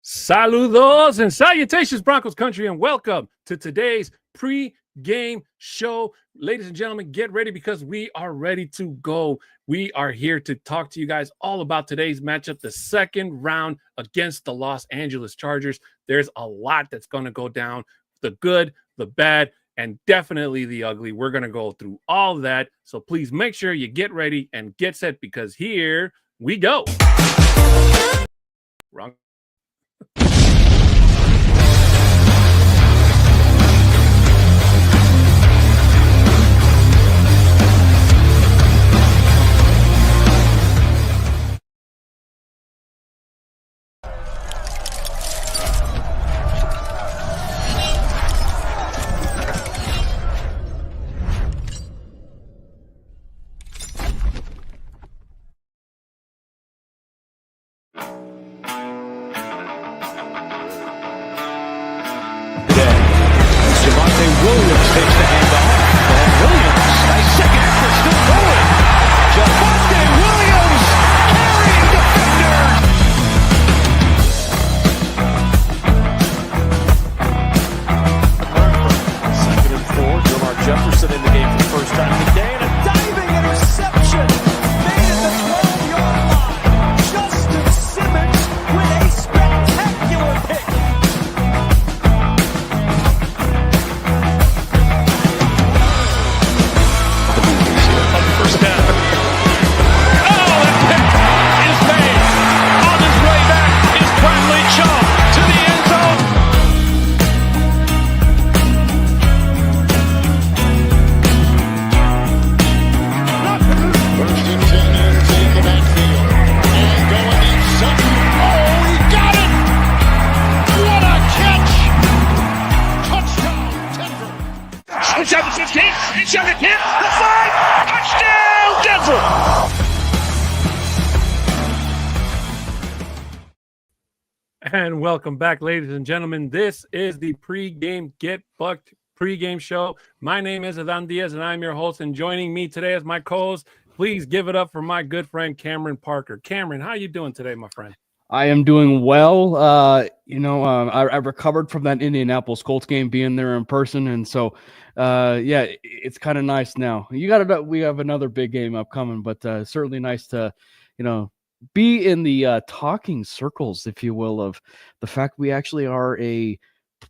Saludos and salutations, Broncos Country, and welcome to today's pre-game show. Ladies and gentlemen, get ready because we are ready to go. We are here to talk to you guys all about today's matchup, the second round against the Los Angeles Chargers. There's a lot that's going to go down, the good, the bad, and definitely the ugly. We're going to go through all that, so please make sure you get ready and get set because here we go. Wrong. And welcome back, ladies and gentlemen. This is the pregame Get Bucked pregame show. My name is Adan Diaz, and I'm your host. And joining me today as my co-host, please give it up for my good friend Cameron Parker. Cameron, how are you doing today, my friend? I am doing well. I recovered from that Indianapolis Colts game, being there in person, and so it's kind of nice now. We have another big game upcoming, but certainly nice to, be in the talking circles, if you will, of the fact we actually are a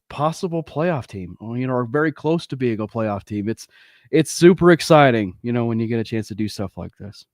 possible playoff team. Are very close to being a playoff team. It's super exciting, when you get a chance to do stuff like this.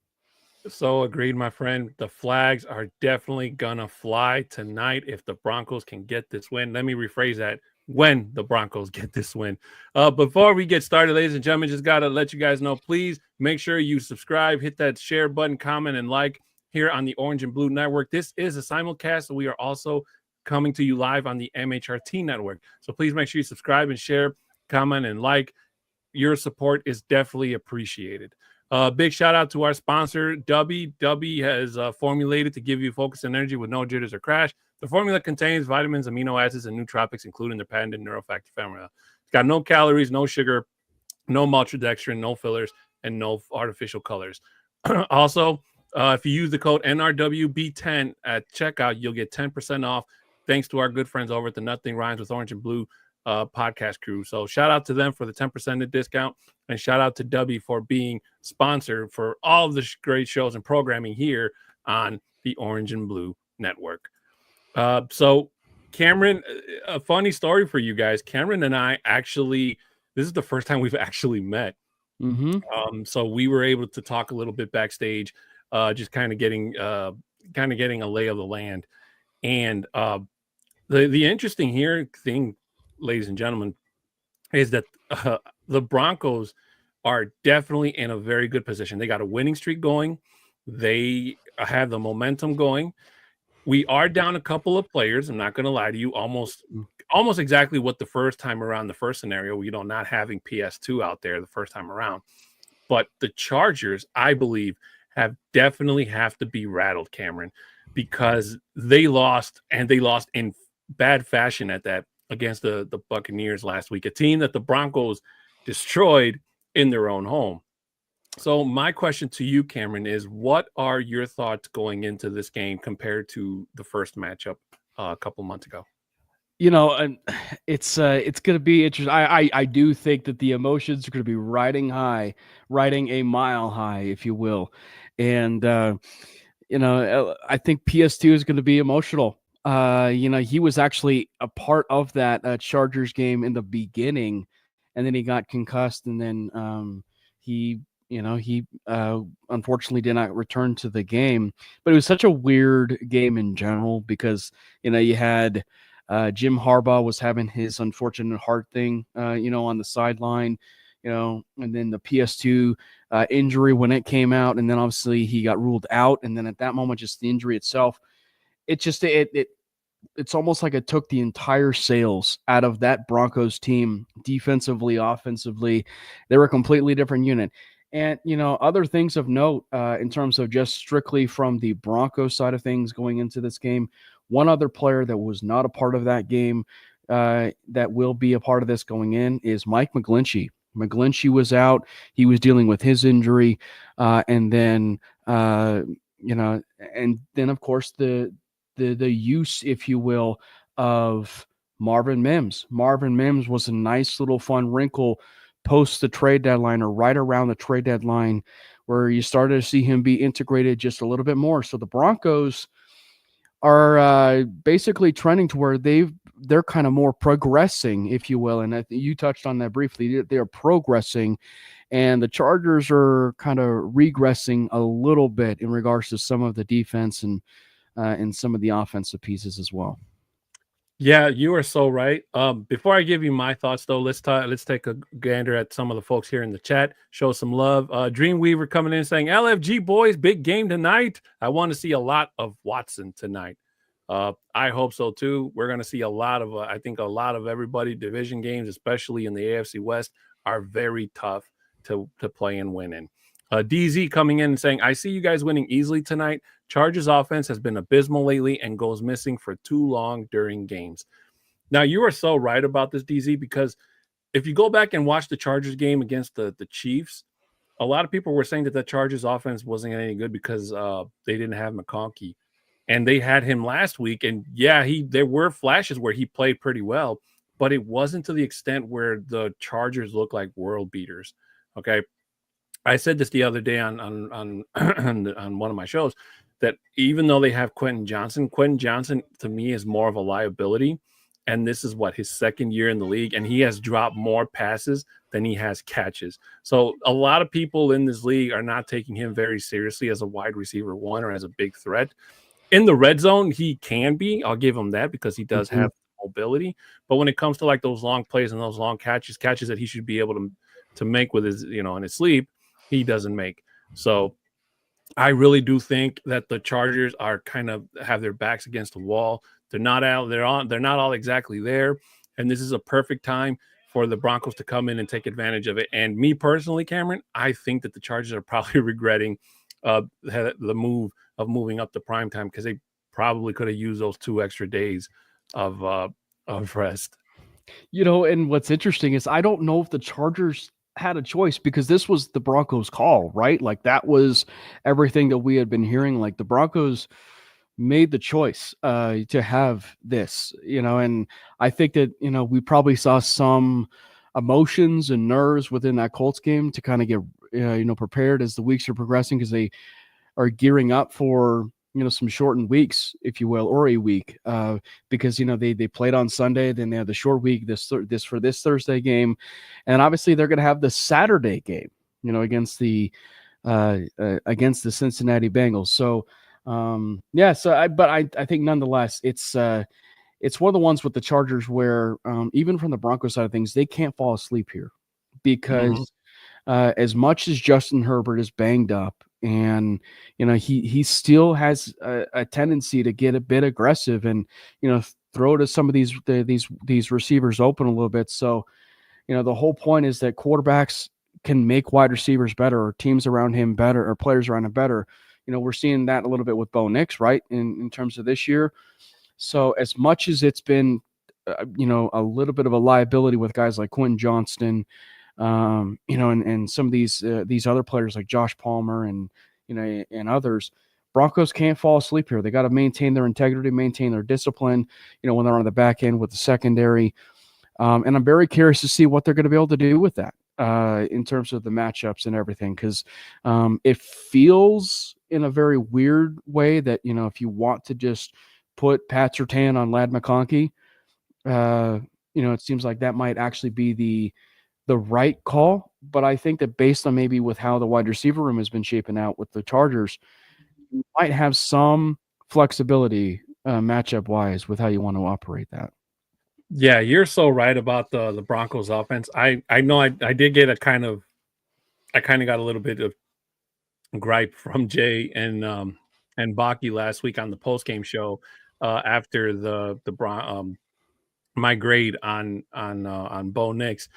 So agreed, my friend. The flags are definitely gonna fly tonight if the Broncos can get this win. Let me rephrase that. When the Broncos get this win. Before we get started, ladies and gentlemen, just gotta let you guys know, please make sure you subscribe, hit that share button, comment, and like here on the Orange and Blue Network. This is a simulcast, so we are also coming to you live on the MHRT network. So please make sure you subscribe and share, comment, and like. Your support is definitely appreciated. Big shout out to our sponsor, Dubby. Dubby has formulated to give you focus and energy with no jitters or crash. The formula contains vitamins, amino acids, and nootropics, including their patented neurofactor formula. It's got no calories, no sugar, no maltodextrin, no fillers, and no artificial colors. Also, if you use the code NRWB10 at checkout, you'll get 10% off. Thanks to our good friends over at the Nothing Rhymes with Orange and Blue podcast crew. So shout out to them for the 10% discount, and shout out to Dubby for being sponsored for all of the great shows and programming here on the Orange and Blue Network. So Cameron, a funny story for you guys. Cameron and I this is the first time we've actually met. Mm-hmm. So we were able to talk a little bit backstage, just kind of getting a lay of the land. And the interesting thing, ladies and gentlemen, is that the Broncos are definitely in a very good position. They got a winning streak going. They have the momentum going. We are down a couple of players. I'm not going to lie to you. Almost exactly what the first time around, the first scenario, not having PS2 out there the first time around. But the Chargers, I believe, definitely have to be rattled, Cameron, because they lost, and they lost in bad fashion at that against the Buccaneers last week, a team that the Broncos destroyed in their own home. So my question to you, Cameron, is what are your thoughts going into this game compared to the first matchup a couple months ago. And it's going to be interesting. I do think that the emotions are going to be riding a mile high, if you will. And, I think PS2 is going to be emotional. He was actually a part of that Chargers game in the beginning, and then he got concussed, and then he unfortunately did not return to the game. But it was such a weird game in general because you had Jim Harbaugh was having his unfortunate heart thing, on the sideline, and then the PS2 injury when it came out, and then obviously he got ruled out, and then at that moment, just the injury itself, it's almost like it took the entire sails out of that Broncos team, defensively, offensively. They were a completely different unit. And, other things of note in terms of just strictly from the Broncos side of things going into this game, one other player that was not a part of that game that will be a part of this going in is Mike McGlinchey. McGlinchey was out. He was dealing with his injury. And then, of course, the use, if you will, of Marvin Mims. Marvin Mims was a nice little fun wrinkle post the trade deadline or right around the trade deadline where you started to see him be integrated just a little bit more. So the Broncos are basically trending to where they're kind of more progressing, if you will. And you touched on that briefly. They're progressing, and the Chargers are kind of regressing a little bit in regards to some of the defense and some of the offensive pieces as well. Yeah, you are so right. Before I give you my thoughts, though, let's take a gander at some of the folks here in the chat. Show some love. Dreamweaver coming in saying, "LFG boys, big game tonight. I want to see a lot of Watson tonight." I hope so too. We're going to see a lot of, I think, a lot of everybody. Division games, especially in the AFC West, are very tough to play and win in. DZ coming in and saying, "I see you guys winning easily tonight. Chargers offense has been abysmal lately and goes missing for too long during games." Now, you are so right about this, DZ, because if you go back and watch the Chargers game against the Chiefs, a lot of people were saying that the Chargers offense wasn't any good because they didn't have McConkey. And they had him last week. And yeah, there were flashes where he played pretty well, but it wasn't to the extent where the Chargers look like world beaters. Okay. I said this the other day on on one of my shows that even though they have Quentin Johnson to me is more of a liability. And this is his second year in the league, and he has dropped more passes than he has catches. So a lot of people in this league are not taking him very seriously as a wide receiver one or as a big threat. In the red zone, he can be. I'll give him that because he does have mobility. But when it comes to like those long plays and those long catches that he should be able to make with his, in his sleep, he doesn't make. So I really do think that the Chargers are kind of have their backs against the wall. They're not all exactly there. And this is a perfect time for the Broncos to come in and take advantage of it. And me personally, Cameron, I think that the Chargers are probably regretting the move of moving up to primetime because they probably could have used those 2 extra days of rest. And what's interesting is I don't know if the Chargers had a choice because this was the Broncos' call, right? Like that was everything that we had been hearing. Like the Broncos made the choice to have this, and I think that, we probably saw some emotions and nerves within that Colts game to kind of get, prepared as the weeks are progressing because they are gearing up for, some shortened weeks, if you will, or a week, because, they played on Sunday, then they have the short week, this Thursday game. And obviously they're going to have the Saturday game, against the Cincinnati Bengals. So, I think nonetheless, it's one of the ones with the Chargers where even from the Broncos side of things, they can't fall asleep here because as much as Justin Herbert is banged up and, he still has a tendency to get a bit aggressive and, throw to some of these receivers open a little bit. So, the whole point is that quarterbacks can make wide receivers better or teams around him better or players around him better. We're seeing that a little bit with Bo Nix, right, in terms of this year. So as much as it's been, a little bit of a liability with guys like Quentin Johnston, and some of these other players like Josh Palmer and, and others, Broncos can't fall asleep here. They got to maintain their integrity, maintain their discipline, when they're on the back end with the secondary. And I'm very curious to see what they're going to be able to do with that in terms of the matchups and everything, because it feels in a very weird way that, if you want to just put Pat Surtain on Ladd McConkey, it seems like that might actually be the right call. But I think that based on maybe with how the wide receiver room has been shaping out with the Chargers, you might have some flexibility matchup wise with how you want to operate that. Yeah, you're so right about the Broncos offense. I know I did get I kind of got a little bit of gripe from Jay and Baki last week on the post game show after my grade on Bo Nix.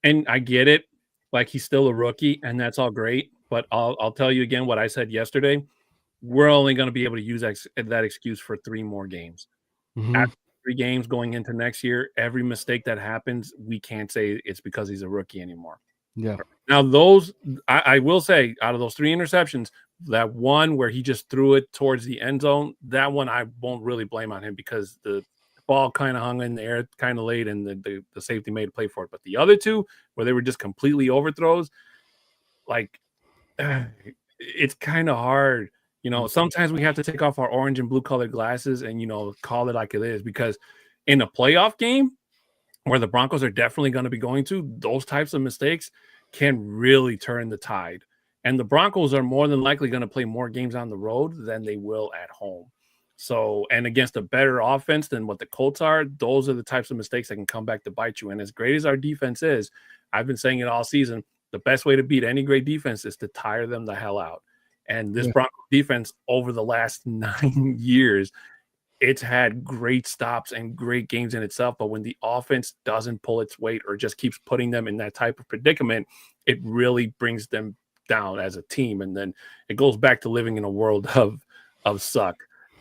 And I get it, like he's still a rookie, and that's all great. But I'll tell you again what I said yesterday. We're only going to be able to use that excuse for 3 more games. Mm-hmm. After 3 games going into next year, every mistake that happens, we can't say it's because he's a rookie anymore. Yeah. Now, I will say, out of those 3 interceptions, that one where he just threw it towards the end zone, that one I won't really blame on him because the ball kind of hung in the air kind of late and the safety made a play for it. But the other 2 where they were just completely overthrows, like it's kind of hard. Sometimes we have to take off our orange and blue colored glasses and, call it like it is, because in a playoff game where the Broncos are definitely going to be going to, those types of mistakes can really turn the tide. And the Broncos are more than likely going to play more games on the road than they will at home. So, and against a better offense than what the Colts are, those are the types of mistakes that can come back to bite you. And as great as our defense is, I've been saying it all season, the best way to beat any great defense is to tire them the hell out. And this Broncos defense over the last 9 years, it's had great stops and great games in itself. But when the offense doesn't pull its weight or just keeps putting them in that type of predicament, it really brings them down as a team. And then it goes back to living in a world of suck,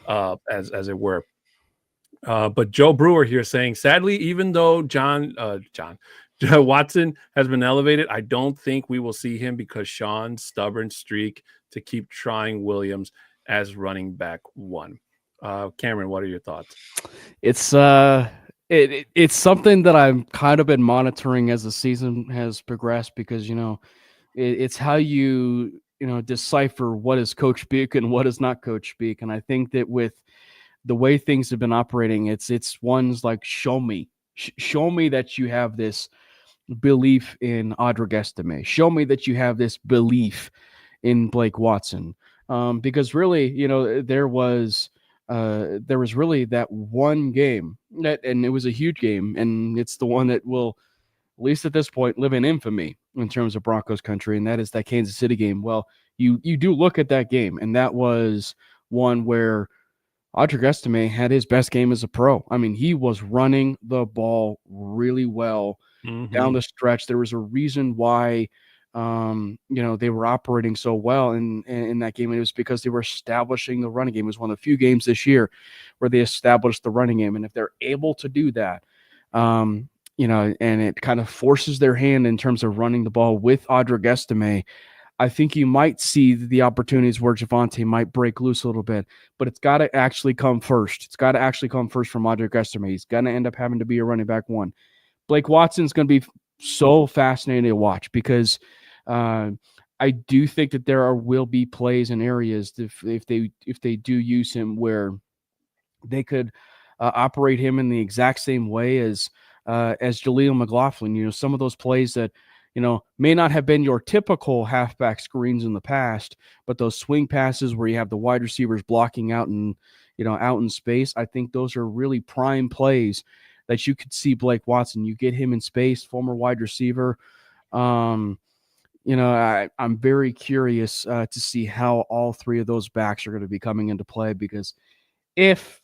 as it were. But Joe Brewer here saying, sadly, even though John Watson has been elevated, I don't think we will see him because Sean's stubborn streak to keep trying Williams as running back 1. Cameron, what are your thoughts? It's it's something that I've kind of been monitoring as the season has progressed, because it's how you decipher what is coach speak and what is not coach speak. And I think that with the way things have been operating, it's ones like show me that you have this belief in Audric Estime. Show me that you have this belief in Blake Watson. Because really, there was really that one game and it was a huge game, and it's the one that will, at least at this point, live in infamy in terms of Broncos country, and that is that Kansas City game. Well, you do look at that game, and that was one where Audric Estime had his best game as a pro. I mean, he was running the ball really well down the stretch. There was a reason why, they were operating so well in that game. And it was because they were establishing the running game. It was one of the few games this year where they established the running game. And if they're able to do that, and it kind of forces their hand in terms of running the ball with Audric Estime, I think you might see the opportunities where Javonte might break loose a little bit, but it's got to actually come first. It's got to actually come first from Audric Estime. He's going to end up having to be a running back 1. Blake Watson's going to be so fascinating to watch, because I do think that there will be plays and areas if they do use him where they could operate him in the exact same way as Jaleel McLaughlin. Some of those plays that may not have been your typical halfback screens in the past, but those swing passes where you have the wide receivers blocking out and out in space, I think those are really prime plays that you could see Blake Watson. You get him in space, former wide receiver. I'm very curious to see how all 3 of those backs are going to be coming into play, because if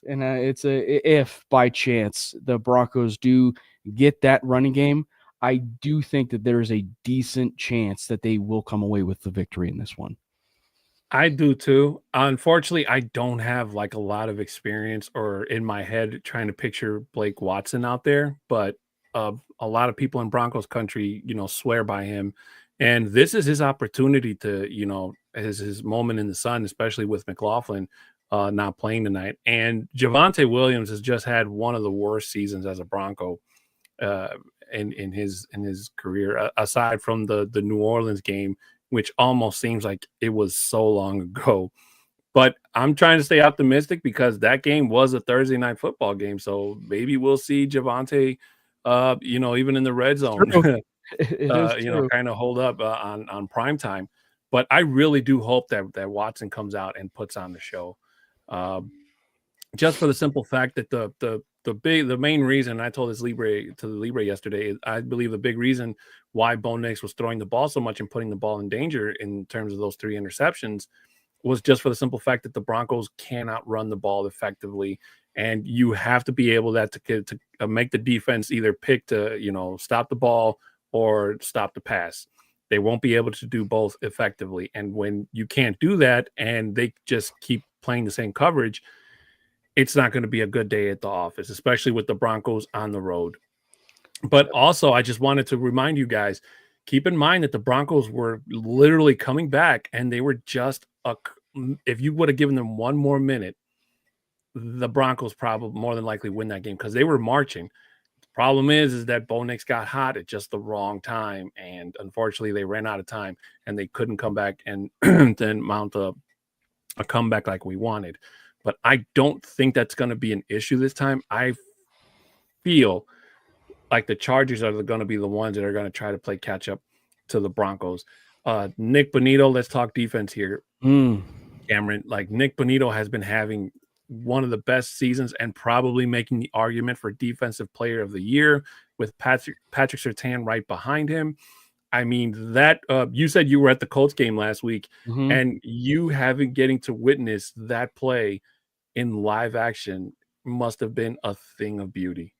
by chance the Broncos do get that running game, I do think that there is a decent chance that they will come away with the victory in this one. I do too. Unfortunately, I don't have like a lot of experience or in my head trying to picture Blake Watson out there, but a lot of people in Broncos country, swear by him. And this is his opportunity to, his moment in the sun, especially with McLaughlin not playing tonight. And Javonte Williams has just had one of the worst seasons as a Bronco in his career, aside from the New Orleans game, which almost seems like it was so long ago. But I'm trying to stay optimistic because that game was a Thursday night football game. So maybe we'll see Javonte, even in the red zone, It is true. kind of hold up on prime time. But I really do hope that Watson comes out and puts on the show, just for the simple fact that the main reason, I told this to the Libre yesterday, I believe the big reason why Bo Nix was throwing the ball so much and putting the ball in danger in terms of those 3 interceptions was just for the simple fact that the Broncos cannot run the ball effectively. And you have to be able to make the defense either pick to, stop the ball or stop the pass. They won't be able to do both effectively. And when you can't do that and they just keep playing the same coverage, it's not going to be a good day at the office, especially with the Broncos on the road. But also, I just wanted to remind you guys, keep in mind that the Broncos were literally coming back and they were just if you would have given them one more minute, the Broncos probably more than likely win that game because they were marching. The problem is that Bo Nix got hot at just the wrong time. And unfortunately, they ran out of time and they couldn't come back and then mount a comeback like we wanted. But I don't think that's going to be an issue this time. I feel like the Chargers are going to be the ones that are going to try to play catch up to the Broncos. Nick Bonito, let's talk defense here. Cameron, like Nick Bonito has been having one of the best seasons and probably making the argument for defensive player of the year with Patrick Surtain right behind him. I mean, that you said you were at the Colts game last week and you getting to witness that play in live action must have been a thing of beauty.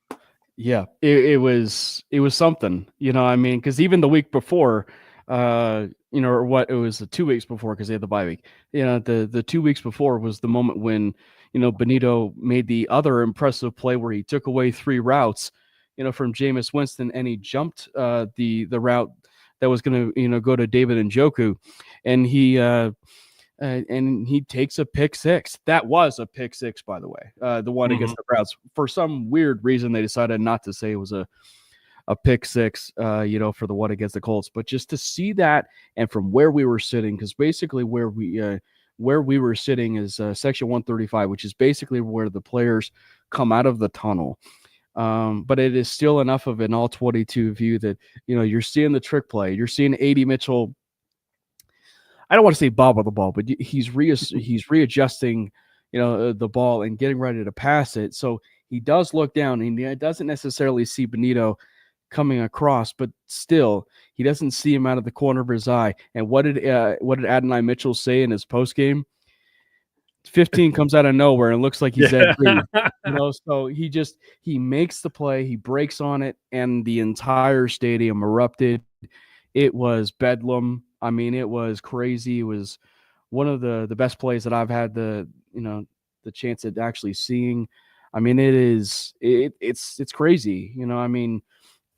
Yeah, it was something, I mean, because even the week before, or what, it was 2 weeks before because they had the bye week. The 2 weeks before was the moment when, Bonito made the other impressive play where he took away 3 routes, from Jameis Winston, and he jumped the route that was going to, go to David Njoku, and he takes a pick 6. That was a pick 6, by the way. The one against the Browns. For some weird reason, they decided not to say it was a pick 6, for the one against the Colts. But just to see that, and from where we were sitting, because basically where we were sitting is section 135, which is basically where the players come out of the tunnel. But it is still enough of an all 22 view that, you're seeing the trick play. You're seeing A.D. Mitchell. I don't want to say bobble the ball, but he's readjusting, the ball and getting ready to pass it. So he does look down and he doesn't necessarily see Bonito coming across, but still he doesn't see him out of the corner of his eye. And what did Adonai Mitchell say in his post game? 15 comes out of nowhere and looks like he's at 3. So he makes the play, he breaks on it, and the entire stadium erupted. It was bedlam. I mean, it was crazy. It was one of the best plays that I've had the chance at actually seeing. I mean, it's crazy. I mean,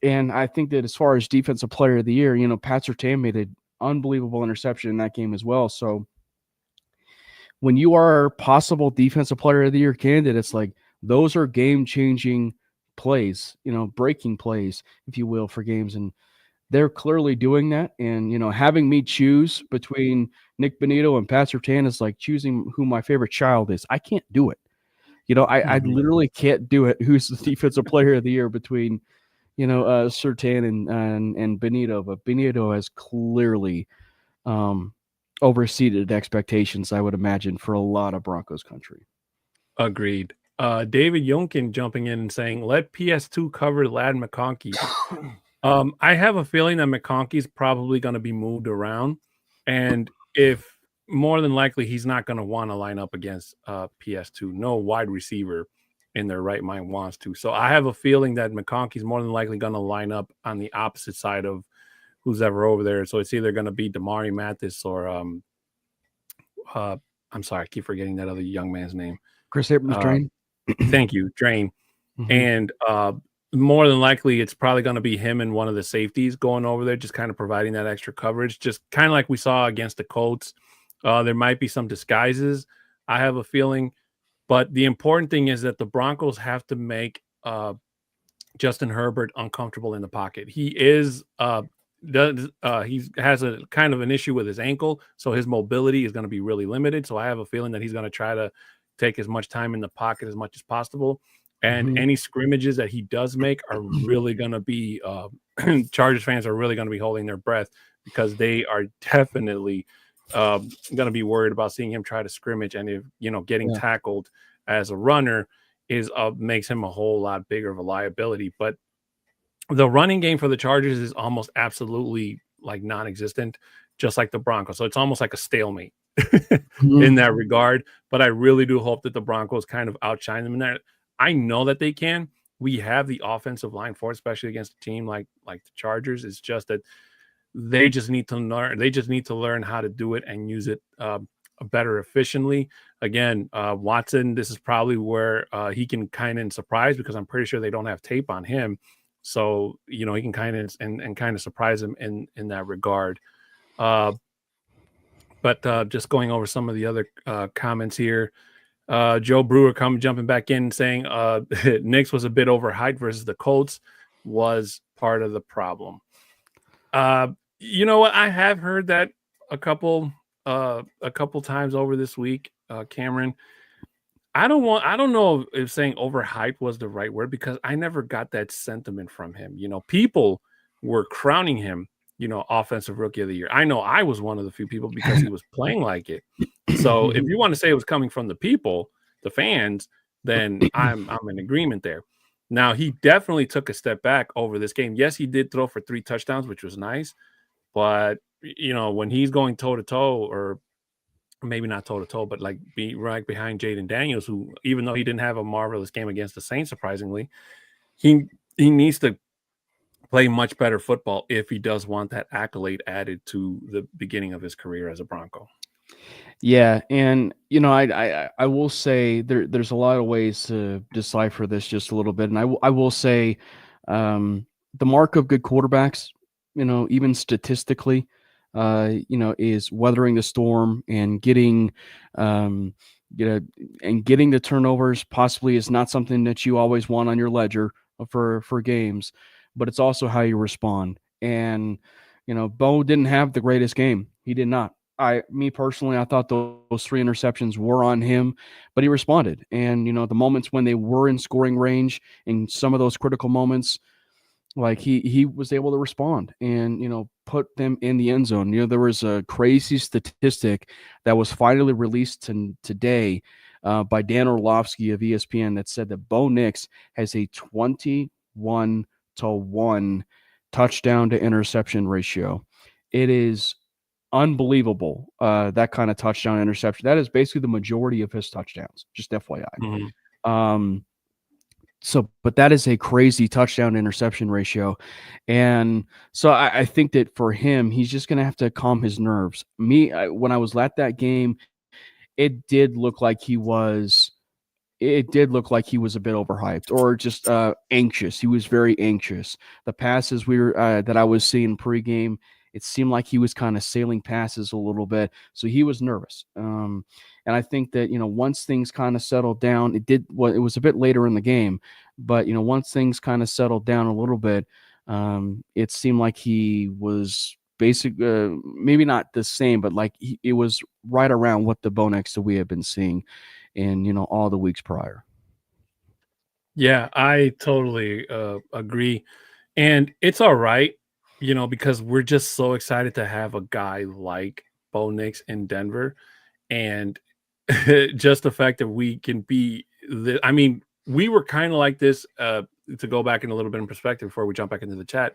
and I think that as far as defensive player of the year, Pat Surtain made an unbelievable interception in that game as well. So when you are possible defensive player of the year candidate, it's like those are game-changing plays, breaking plays, if you will, for games. And they're clearly doing that. And, having me choose between Nick Bonito and Pat Surtain is like choosing who my favorite child is. I can't do it. I literally can't do it. Who's the defensive player of the year between, Surtain and Bonito. But Bonito has clearly overseeded expectations, I would imagine, for a lot of Broncos country. Agreed. David Yonkin jumping in and saying, let PS2 cover Ladd McConkey. I have a feeling that McConkey's probably going to be moved around. And if more than likely, he's not going to want to line up against PS2. No wide receiver in their right mind wants to. So I have a feeling that McConkey's more than likely going to line up on the opposite side of who's ever over there. So it's either going to be Damari Mathis or I'm sorry, I keep forgetting that other young man's name. Chris Abrams Drain. Thank you, Drain. And more than likely, it's probably going to be him and one of the safeties going over there, just kind of providing that extra coverage, just kind of like we saw against the Colts There might be some disguises, I have a feeling. But the important thing is that the Broncos have to make Justin Herbert uncomfortable in the pocket. He is he has a kind of an issue with his ankle, so his mobility is going to be really limited. So I have a feeling that he's going to try to take as much time in the pocket as much as possible. And any scrimmages that he does make are really going to be Chargers fans are really going to be holding their breath, because they are definitely going to be worried about seeing him try to scrimmage. And if getting tackled as a runner is makes him a whole lot bigger of a liability. But the running game for the Chargers is almost absolutely like non-existent, just like the Broncos. So it's almost like a stalemate in that regard. But I really do hope that the Broncos kind of outshine them in that. I know that they can. We have the offensive line for it, especially against a team like the Chargers. It's just that they just need to learn. They just need to learn how to do it and use it better efficiently. Again, Watson, this is probably where he can kind of surprise, because I'm pretty sure they don't have tape on him. So, he can kind of and kind of surprise him in that regard. But just going over some of the other comments here. Joe Brewer jumping back in saying Knicks was a bit overhyped versus the Colts was part of the problem. You know what? I have heard that a couple times over this week, Cameron. I don't know if saying overhyped was the right word, because I never got that sentiment from him. People were crowning him, offensive rookie of the year. I know I was one of the few people, because he was playing like it. So if you want to say it was coming from the people, the fans, then I'm in agreement there. Now, he definitely took a step back over this game. Yes, he did throw for 3 touchdowns, which was nice. But, when he's going toe-to-toe, or maybe not toe-to-toe, but like be right behind Jaden Daniels, who, even though he didn't have a marvelous game against the Saints, surprisingly, he needs to play much better football if he does want that accolade added to the beginning of his career as a Bronco. Yeah, and I will say there's a lot of ways to decipher this just a little bit, and I will say the mark of good quarterbacks, even statistically, is weathering the storm and getting and getting the turnovers. Possibly is not something that you always want on your ledger for games, but it's also how you respond. And Bo didn't have the greatest game. He did not. Me personally, I thought those 3 interceptions were on him, but he responded. And the moments when they were in scoring range, in some of those critical moments, like he was able to respond and put them in the end zone. There was a crazy statistic that was finally released today by Dan Orlovsky of ESPN that said that Bo Nix has a 21-1 touchdown to interception ratio. It is unbelievable, that kind of touchdown interception. That is basically the majority of his touchdowns, just FYI. But that is a crazy touchdown interception ratio. And so I think that for him, he's just going to have to calm his nerves. When I was at that game, it did look like he was a bit overhyped, or just anxious. He was very anxious. The passes that I was seeing pregame, it seemed like he was kind of sailing passes a little bit. So he was nervous. And I think that, once things kind of settled down, it was a bit later in the game, but, once things kind of settled down a little bit, it seemed like he was maybe not the same, but like it was right around what the Bo Nix that we have been seeing in, all the weeks prior. Yeah, I totally agree. And it's all right, because we're just so excited to have a guy like Bo Nix in Denver. And just the fact that we can be we were kind of like this, to go back in a little bit in perspective before we jump back into the chat,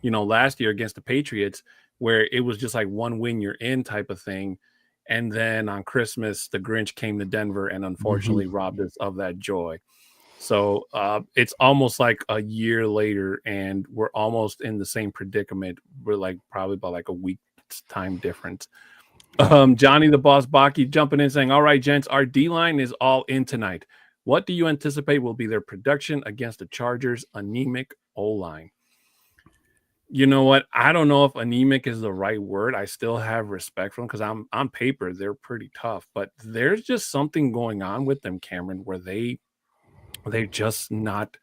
last year against the Patriots, where it was just like one win you're in type of thing. And then on Christmas, the Grinch came to Denver and unfortunately robbed us of that joy. So it's almost like a year later and we're almost in the same predicament. We're like probably about like a week's time difference. Johnny the Boss Baki jumping in saying, all right, gents, our D-line is all in tonight. What do you anticipate will be their production against the Chargers' anemic O-line? You know what? I don't know if anemic is the right word. I still have respect for them because I'm on paper, they're pretty tough, but there's just something going on with them, Cameron, where they're just not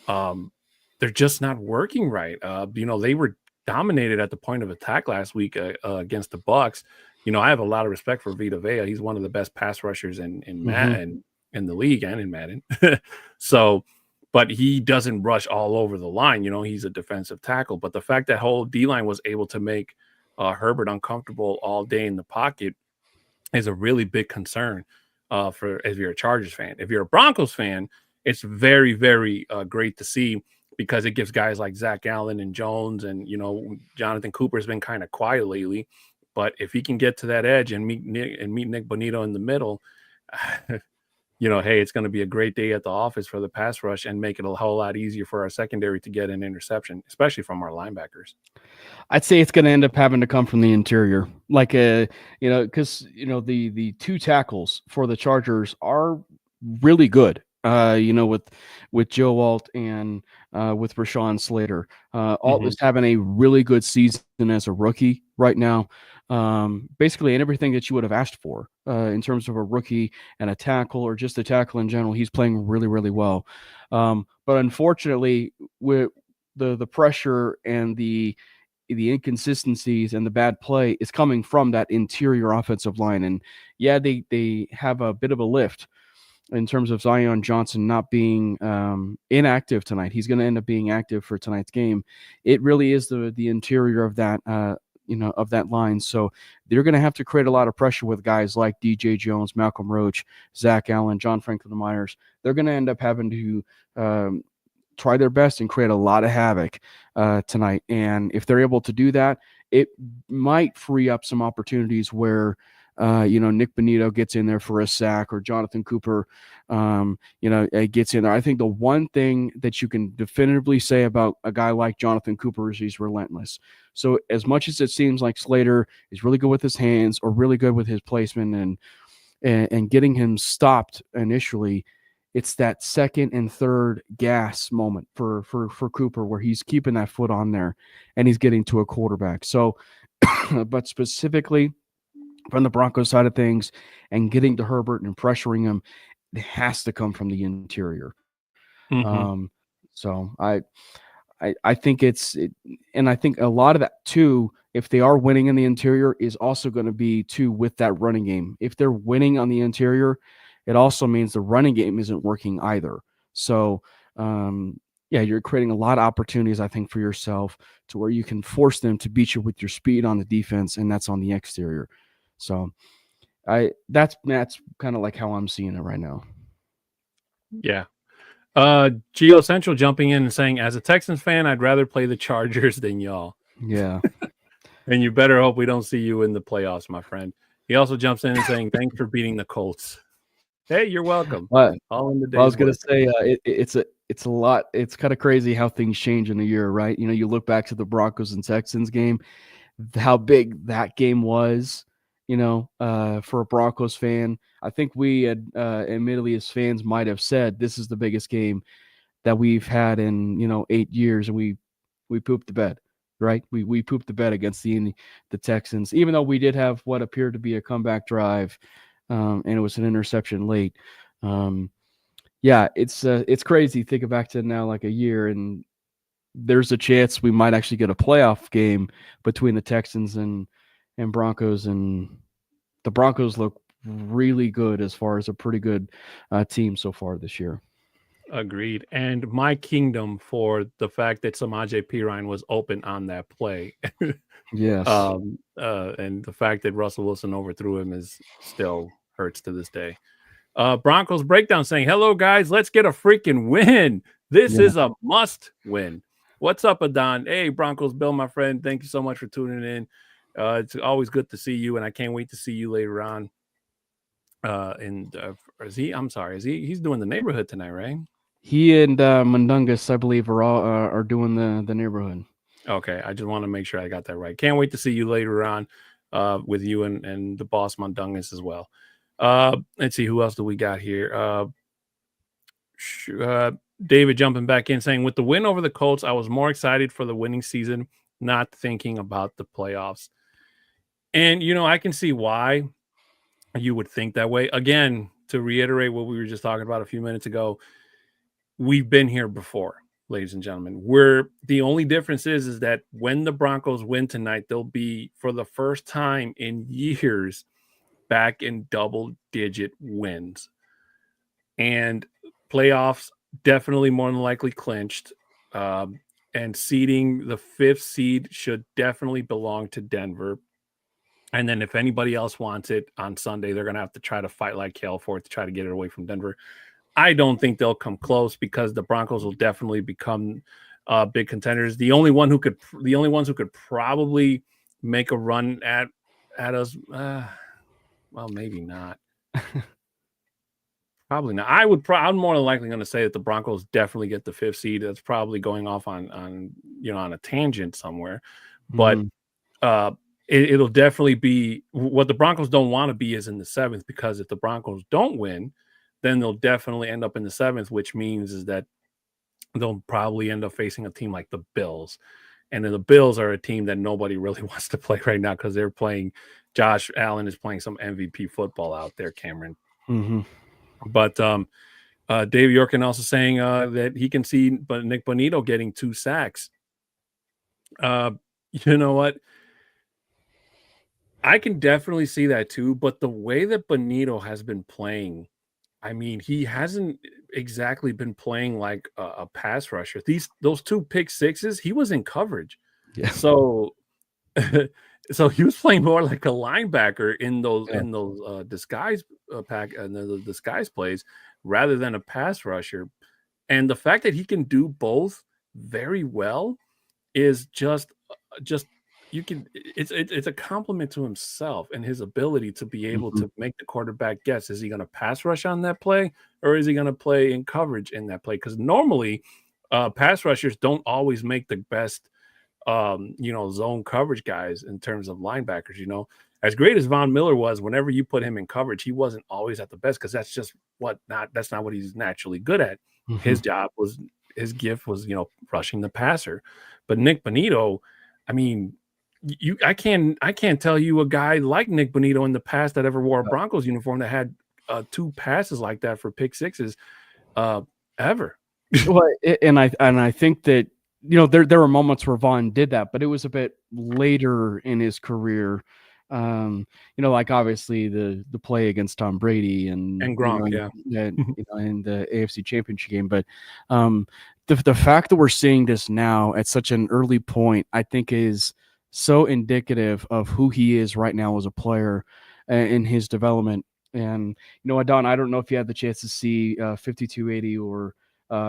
um they're just not working right. They were dominated at the point of attack last week against the Bucks. I have a lot of respect for Vita Vea. He's one of the best pass rushers in Hmm. Madden in the league and in Madden. So, but he doesn't rush all over the line. He's a defensive tackle. But the fact that whole D line was able to make Herbert uncomfortable all day in the pocket is a really big concern for if you're a Chargers fan. If you're a Broncos fan, it's very, very great to see because it gives guys like Zach Allen and Jones and Jonathan Cooper's been kind of quiet lately, but if he can get to that edge and meet Nick Bonito in the middle, hey, it's going to be a great day at the office for the pass rush and make it a whole lot easier for our secondary to get an interception, especially from our linebackers. I'd say it's going to end up having to come from the interior, because the two tackles for the Chargers are really good. With Joe Alt and with Rashawn Slater, Alt is having a really good season as a rookie right now. Basically, and everything that you would have asked for in terms of a rookie and a tackle or just a tackle in general, he's playing really, really well. But unfortunately, with the pressure and the inconsistencies and the bad play is coming from that interior offensive line. And yeah, they have a bit of a lift in terms of Zion Johnson not being inactive tonight. He's going to end up being active for tonight's game. It really is the interior of that of that line. So they're going to have to create a lot of pressure with guys like DJ Jones, Malcolm Roach, Zach Allen, John Franklin Myers. They're going to end up having to try their best and create a lot of havoc tonight. And if they're able to do that, it might free up some opportunities where, Nick Bonito gets in there for a sack or Jonathan Cooper, gets in there. I think the one thing that you can definitively say about a guy like Jonathan Cooper is he's relentless. So as much as it seems like Slater is really good with his hands or really good with his placement and getting him stopped initially, it's that second and third gas moment for Cooper where he's keeping that foot on there and he's getting to a quarterback. So, but specifically from the Broncos side of things and getting to Herbert and pressuring him, it has to come from the interior. So I think and I think a lot of that too, if they are winning in the interior, is also going to be too with that running game. If they're winning on the interior, it also means the running game isn't working either. So, you're creating a lot of opportunities, I think, for yourself to where you can force them to beat you with your speed on the defense, and that's on the exterior. So, that's kind of like how I'm seeing it right now. Yeah. Geo Central jumping in and saying, as a Texans fan, I'd rather play the Chargers than y'all. Yeah. And you better hope we don't see you in the playoffs, my friend. He also jumps in and saying, thanks for beating the Colts. Hey, you're welcome. All in the day. I was going to say it's a lot. It's kind of crazy how things change in a year, right? You look back to the Broncos and Texans game, how big that game was, for a Broncos fan. I think we had, admittedly as fans might have said, this is the biggest game that we've had in, 8 years. And we pooped the bed, right? We pooped the bed against the Texans, even though we did have what appeared to be a comeback drive. And it was an interception late. It's crazy thinking back to now like a year, and there's a chance we might actually get a playoff game between the Texans and Broncos, and the Broncos look really good as far as a pretty good team so far this year. Agreed. And my kingdom for the fact that Samaje Perine was open on that play. Yes. And the fact that Russell Wilson overthrew him is still hurts to this day. Broncos breakdown saying, hello guys, let's get a freaking win. This is a must win. What's up, Adon? Hey, Broncos Bill, my friend. Thank you so much for tuning in. It's always good to see you, and I can't wait to see you later on. He's doing the neighborhood tonight, right? He and Mundungus, I believe, are doing the neighborhood. Okay, I just want to make sure I got that right. Can't wait to see you later on with you and the boss Mundungus as well. Let's see, who else do we got here? David jumping back in saying, with the win over the Colts, I was more excited for the winning season not thinking about the playoffs. And, I can see why you would think that way. Again, to reiterate what we were just talking about a few minutes ago, we've been here before, ladies and gentlemen. The only difference is that when the Broncos win tonight, they'll be, for the first time in years, back in double-digit wins. And playoffs definitely more than likely clinched. And seeding the 5th seed should definitely belong to Denver. And then if anybody else wants it on Sunday, they're going to have to try to fight like hell for it to try to get it away from Denver. I don't think they'll come close because the Broncos will definitely become big contenders. The only ones who could probably make a run at us, well, maybe not. Probably not. I'm more than likely going to say that the Broncos definitely get the 5th seed. That's probably going off on a tangent somewhere, but it'll definitely be what the Broncos don't want to be is in the 7th, because if the Broncos don't win, then they'll definitely end up in the 7th, which means is that they'll probably end up facing a team like the Bills. And then the Bills are a team that nobody really wants to play right now because they're playing. Josh Allen is playing some MVP football out there, Cameron. Mm-hmm. But Dave Yorkin also saying that he can see Nick Bonito getting 2 sacks. You know what? I can definitely see that too. But the way that Bonito has been playing, I mean, he hasn't exactly been playing like a pass rusher. Those 2 pick sixes, he was in coverage. Yeah. So he was playing more like a linebacker in those disguise the disguise plays rather than a pass rusher. And the fact that he can do both very well is just it's a compliment to himself and his ability to be able to make the quarterback guess, is he going to pass rush on that play or is he going to play in coverage in that play? Because normally pass rushers don't always make the best zone coverage guys in terms of linebackers. As great as Von Miller was, whenever you put him in coverage, he wasn't always at the best because that's just that's not what he's naturally good at. His gift was rushing the passer. But Nick Bonito, I mean, I can't tell you a guy like Nick Bonito in the past that ever wore a Broncos uniform that had 2 passes like that for pick sixes ever. Well, and I think that there were moments where Vaughn did that, but it was a bit later in his career. Like obviously the play against Tom Brady and Gronk, in the AFC Championship game. But the fact that we're seeing this now at such an early point, I think is so indicative of who he is right now as a player in his development. And Don, I don't know if you had the chance to see 5280 or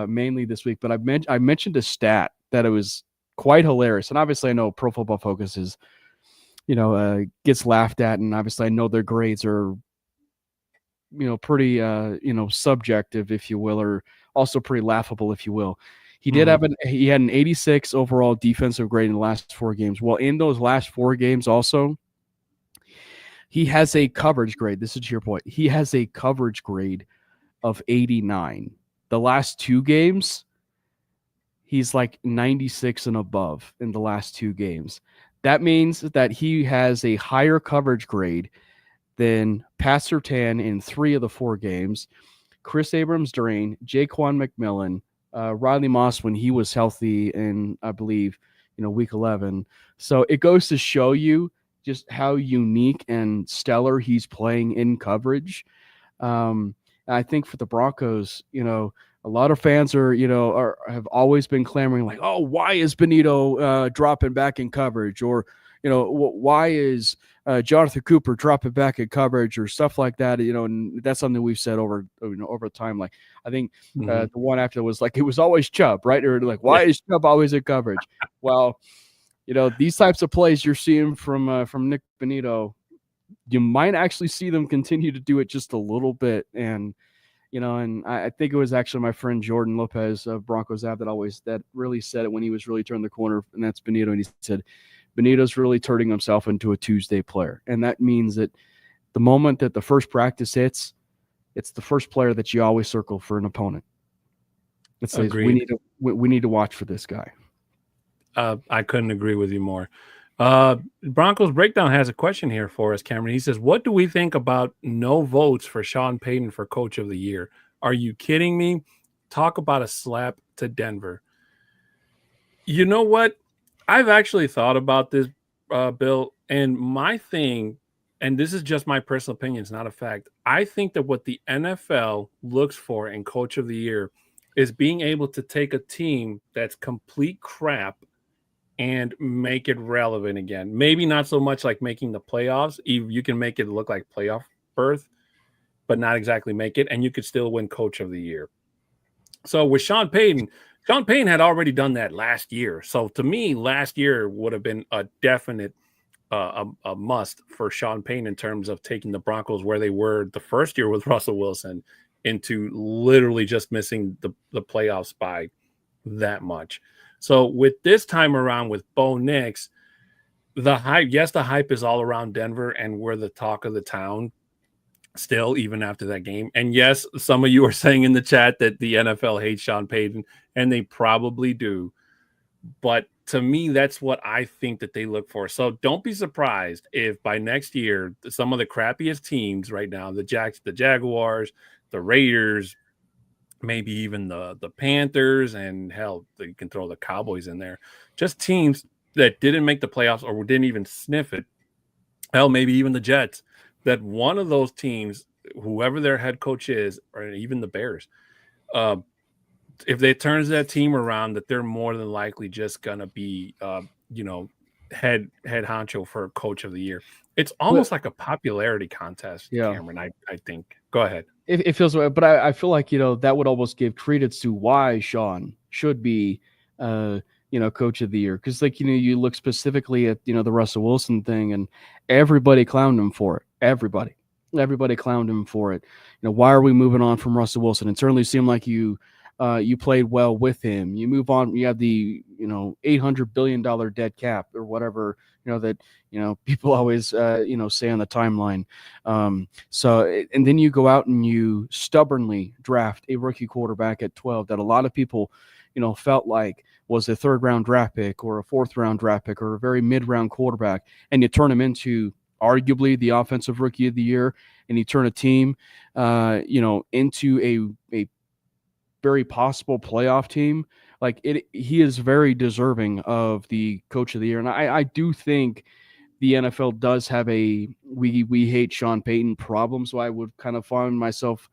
mainly this week, but I mentioned a stat that it was quite hilarious. And obviously I know Pro Football Focus is, gets laughed at. And obviously I know their grades are, pretty, subjective, if you will, or also pretty laughable, if you will. He did he had an 86 overall defensive grade in the last 4 games. Well, in those last 4 games also, he has a coverage grade. This is to your point. He has a coverage grade of 89. The last 2 games, he's like 96 and above in the last 2 games. That means that he has a higher coverage grade than Pat Surtain in 3 of the 4 games, Chris Abrams-Drain, Jaquan McMillan, Riley Moss when he was healthy in, I believe, week 11. So it goes to show you just how unique and stellar he's playing in coverage. I think for the Broncos, a lot of fans have always been clamoring like, oh, why is Bonito dropping back in coverage? Or, why is Jonathan Cooper dropping back in coverage or stuff like that? And that's something we've said over time. Like, I think the one after was like, it was always Chubb, right? Or like, why is Chubb always in coverage? Well, these types of plays you're seeing from Nick Bonito, you might actually see them continue to do it just a little bit. And, and I think it was actually my friend Jordan Lopez of Broncos app that really said it when he was really turning the corner, and that's Bonito. And he said, Bonito's really turning himself into a Tuesday player. And that means that the moment that the first practice hits, it's the first player that you always circle for an opponent. It says, we need to watch for this guy. I couldn't agree with you more. Broncos Breakdown has a question here for us, Cameron. He says, what do we think about no votes for Sean Payton for Coach of the Year? Are you kidding me? Talk about a slap to Denver. You know what? I've actually thought about this, Bill, and my thing, and this is just my personal opinion, it's not a fact. I think that what the NFL looks for in Coach of the Year is being able to take a team that's complete crap and make it relevant again. Maybe not so much like making the playoffs. You can make it look like playoff berth, but not exactly make it, and you could still win Coach of the Year. So with Sean Payton had already done that last year. So to me, last year would have been a definite a must for Sean Payton in terms of taking the Broncos where they were the first year with Russell Wilson into literally just missing the playoffs by that much. So with this time around with Bo Nix, the hype is all around Denver, and we're the talk of the town still, even after that game. And yes, some of you are saying in the chat that the NFL hates Sean Payton, and they probably do. But to me, that's what I think that they look for. So don't be surprised if by next year, some of the crappiest teams right now, the Jaguars, the Raiders, maybe even the Panthers, and hell, you can throw the Cowboys in there. Just teams that didn't make the playoffs or didn't even sniff it. Hell, maybe even the Jets. That one of those teams, whoever their head coach is, or even the Bears, if they turns that team around, that they're more than likely just gonna be, head honcho for Coach of the Year. It's almost like a popularity contest, Yeah. Cameron. I think. Go ahead. It feels, but I feel like that would almost give credence to why Sean should be, Coach of the Year, because you look specifically at the Russell Wilson thing, and everybody clowned him for it. Everybody clowned him for it. Why are we moving on from Russell Wilson? It certainly seemed like you played well with him. You move on. You have the $800 billion dead cap or whatever that people always say on the timeline. So and then you go out and you stubbornly draft a rookie quarterback at 12 that a lot of people felt like was a third round draft pick or a fourth round draft pick or a very mid round quarterback, and you turn him into arguably the offensive rookie of the year, and you turn a team into a very possible playoff team. He is very deserving of the Coach of the Year. And I do think the NFL does have a we hate Sean Payton problem. So I would kind of find myself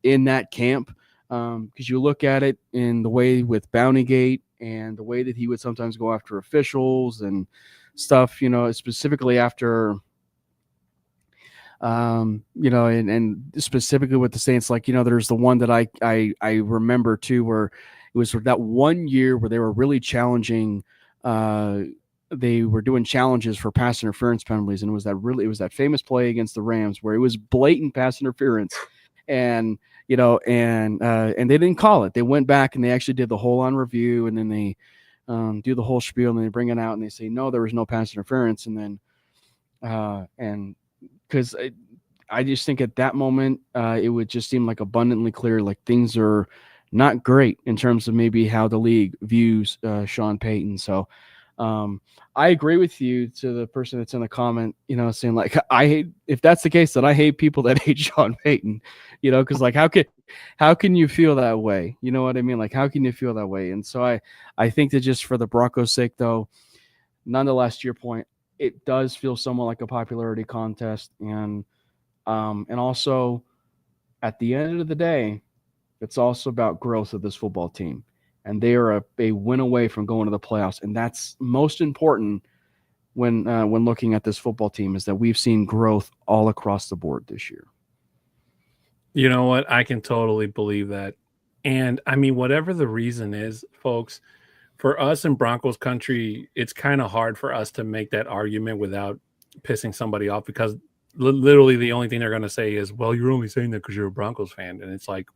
in that camp, because you look at it in the way with Bountygate and the way that he would sometimes go after officials and stuff, specifically after and specifically with the Saints, there's the one that I remember too, where it was that one year where they were really challenging, they were doing challenges for pass interference penalties, and it was that famous play against the Rams where it was blatant pass interference, and and they didn't call it. They went back and they actually did the whole on review, and then they do the whole spiel, and they bring it out and they say no, there was no pass interference, and then and because I just think at that moment it would just seem like abundantly clear, like things are not great in terms of maybe how the league views Sean Payton. So I agree with you, to the person that's in the comment, saying like, if that's the case, then I hate people that hate Sean Payton, because like how can you feel that way? You know what I mean? Like, how can you feel that way? And so I think that just for the Broncos' sake, though, nonetheless, to your point, it does feel somewhat like a popularity contest, and also at the end of the day, it's also about growth of this football team, and they are a win away from going to the playoffs, and that's most important when looking at this football team, is that we've seen growth all across the board this year. You know what? I can totally believe that, and I mean, whatever the reason is, folks. For us in Broncos country, it's kind of hard for us to make that argument without pissing somebody off, because literally the only thing they're going to say is, well, you're only saying that because you're a Broncos fan. And it's like,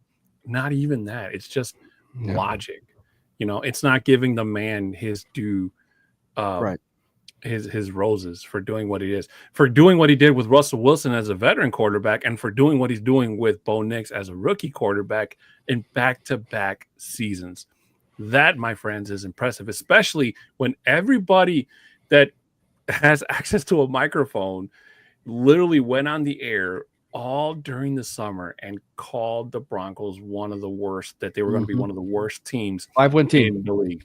not even that. It's just logic. It's not giving the man his due, right. his roses for doing what he is, for doing what he did with Russell Wilson as a veteran quarterback, and for doing what he's doing with Bo Nix as a rookie quarterback in back-to-back seasons. That, my friends, is impressive, especially when everybody that has access to a microphone literally went on the air all during the summer and called the Broncos one of the worst, that they were going to be one of the worst teams 5-win team. in the league.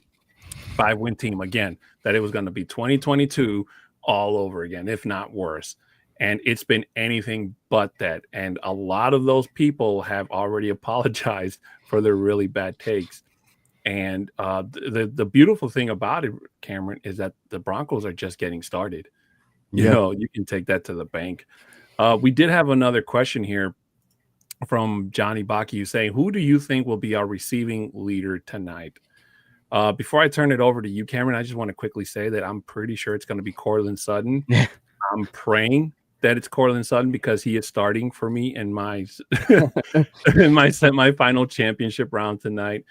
5-win team again, that it was going to be 2022 all over again, if not worse. And it's been anything but that. And a lot of those people have already apologized for their really bad takes. And the beautiful thing about it, Cameron, is that the Broncos are just getting started. You know, you can take that to the bank. We did have another question here from Johnny Baki saying, who do you think will be our receiving leader tonight? Before I turn it over to you, Cameron, I just want to quickly say that I'm pretty sure it's going to be Courtland Sutton. I'm praying that it's Courtland Sutton because he is starting for me in my in my semifinal championship round tonight.